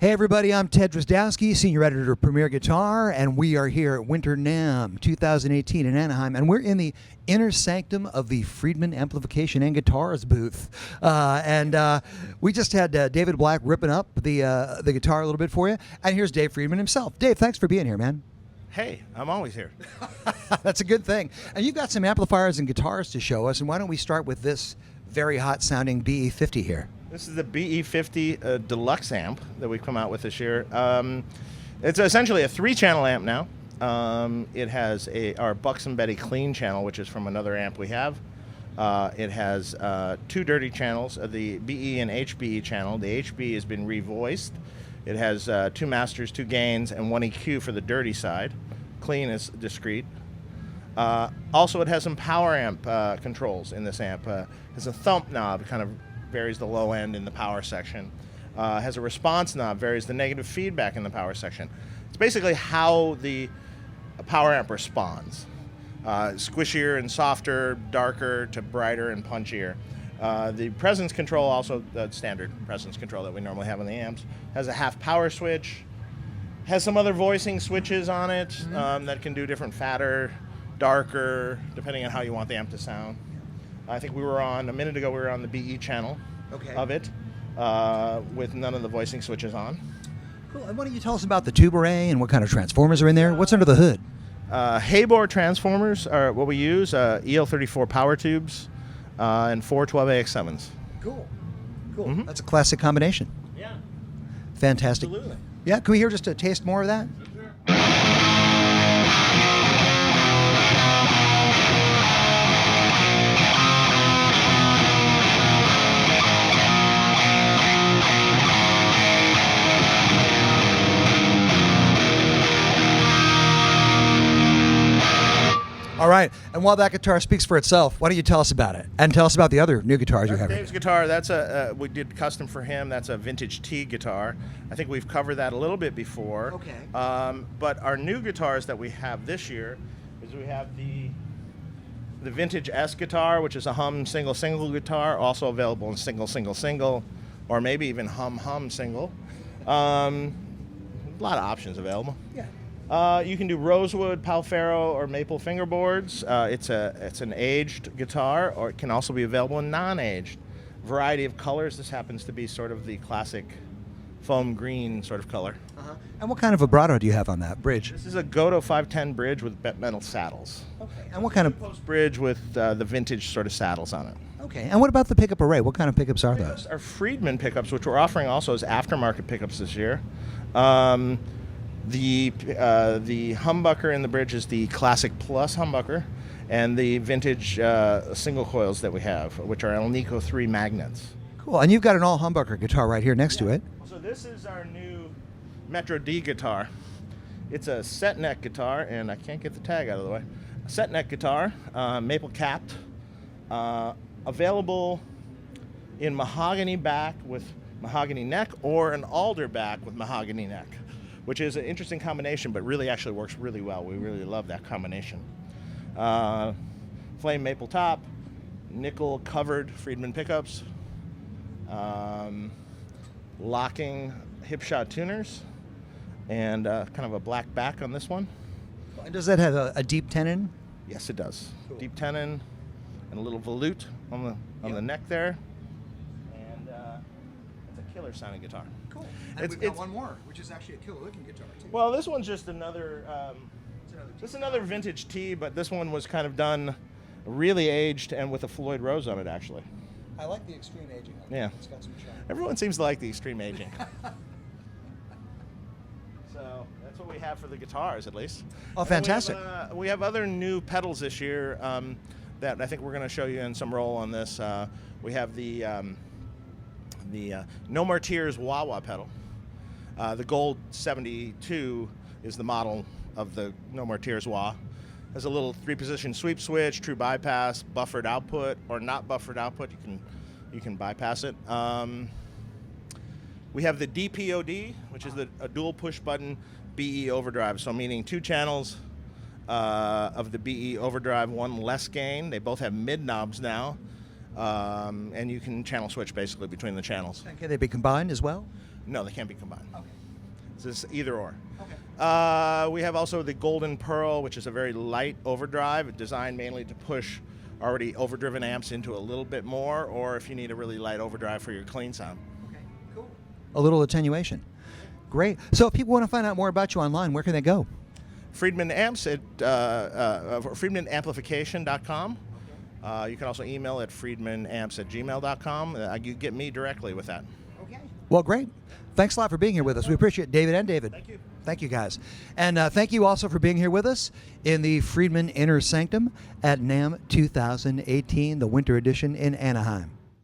Hey everybody, I'm Ted Drozdowski, Senior Editor of Premier Guitar, and we are here at Winter NAMM 2018 in Anaheim, and we're in the inner sanctum of the Friedman Amplification and Guitars booth. We just had David Black ripping up the guitar a little bit for you, and here's Dave Friedman himself. Dave, thanks for being here, man. Hey, I'm always here. That's a good thing. And you've got some amplifiers and guitars to show us, and why don't we start with this very hot-sounding BE-50 here? This is the BE-50 Deluxe Amp that we've come out with this year. It's essentially a 3-channel amp now. It has our Bucks and Betty clean channel, which is from another amp we have. It has 2 dirty channels, the BE and HBE channel. The HBE has been revoiced. It has 2 masters, 2 gains, and 1 EQ for the dirty side. Clean is discrete. Also, it has some power amp controls in this amp. It has a thump knob, kind of varies the low end in the power section. Has a response knob, varies the negative feedback in the power section. It's basically how the power amp responds. Squishier and softer, darker to brighter and punchier. The presence control, also the standard presence control that we normally have on the amps, has a half power switch, has some other voicing switches on it that can do different fatter, darker, depending on how you want the amp to sound. I think a minute ago we were on the BE channel of it with none of the voicing switches on. Cool. And why don't you tell us about the tube array and what kind of transformers are in there? What's under the hood? Haybor transformers are what we use, EL34 power tubes, and 4 12AX7s. Cool. Cool. That's a classic combination. Yeah. Fantastic. Absolutely. Yeah, can we hear just a taste more of that? All right, and while that guitar speaks for itself, why don't you tell us about it? And tell us about the other new guitars you have. Dave's guitar, that's we did custom for him. That's a vintage T guitar. I think we've covered that a little bit before. Okay. But our new guitars that we have this year is we have the vintage S guitar, which is a hum single guitar, also available in single, or maybe even hum single. A lot of options available. Yeah. You can do rosewood, palfaro, or maple fingerboards. It's an aged guitar, or it can also be available in non-aged. Variety of colors. This happens to be sort of the classic foam green sort of color. And what kind of vibrato do you have on that bridge? This is a Godo 510 bridge with bent metal saddles. Okay. And what kind of Post bridge with the vintage sort of saddles on it. Okay. And what about the pickup array? What kind of pickups are those? Our Friedman pickups, which we're offering also as aftermarket pickups this year. The humbucker in the bridge is the Classic Plus humbucker, and the vintage single coils that we have, which are Alnico 3 magnets. Cool. And you've got an all humbucker guitar right here next to it. So this is our new Metro D guitar. It's a set neck guitar, and I can't get the tag out of the way. A set neck guitar, maple capped, available in mahogany back with mahogany neck, or an alder back with mahogany neck, which is an interesting combination, but really actually works really well. We really love that combination. Flame maple top, nickel covered Friedman pickups, locking hip shot tuners, and kind of a black back on this one. And does that have a deep tenon? Yes, it does. Cool. Deep tenon and a little volute on the neck there, and it's a killer sounding guitar. Cool. And we've got one more, which is actually a killer looking guitar too. Well, this one's just another. This is another vintage T, but this one was kind of done really aged and with a Floyd Rose on it, actually. I like the extreme aging. Yeah. It's got some charm. Everyone seems to like the extreme aging. So that's what we have for the guitars, at least. Oh, fantastic. We have other new pedals this year that I think we're going to show you in some roll on this. We have the No More Tears wah-wah pedal. The Gold-72 is the model of the No More Tears wah. Has a little 3-position sweep switch, true bypass, buffered output, or not buffered output. You can bypass it. We have the DPOD, which is a dual push button BE overdrive. So meaning 2 channels of the BE overdrive, 1 less gain. They both have mid knobs now. And you can channel switch basically between the channels. Can they be combined as well? No, they can't be combined. Okay. It's just either or. Okay. We have also the Golden Pearl, which is a very light overdrive, designed mainly to push already overdriven amps into a little bit more, or if you need a really light overdrive for your clean sound. Okay. Cool. A little attenuation. Great. So if people want to find out more about you online, where can they go? Friedman Amps at friedmanamplification.com. You can also email at friedmanamps@gmail.com. You get me directly with that. Okay. Well, great. Thanks a lot for being here with us. We appreciate it, David and David. Thank you. Thank you, guys. And thank you also for being here with us in the Friedman Inner Sanctum at NAMM 2018, the Winter Edition in Anaheim.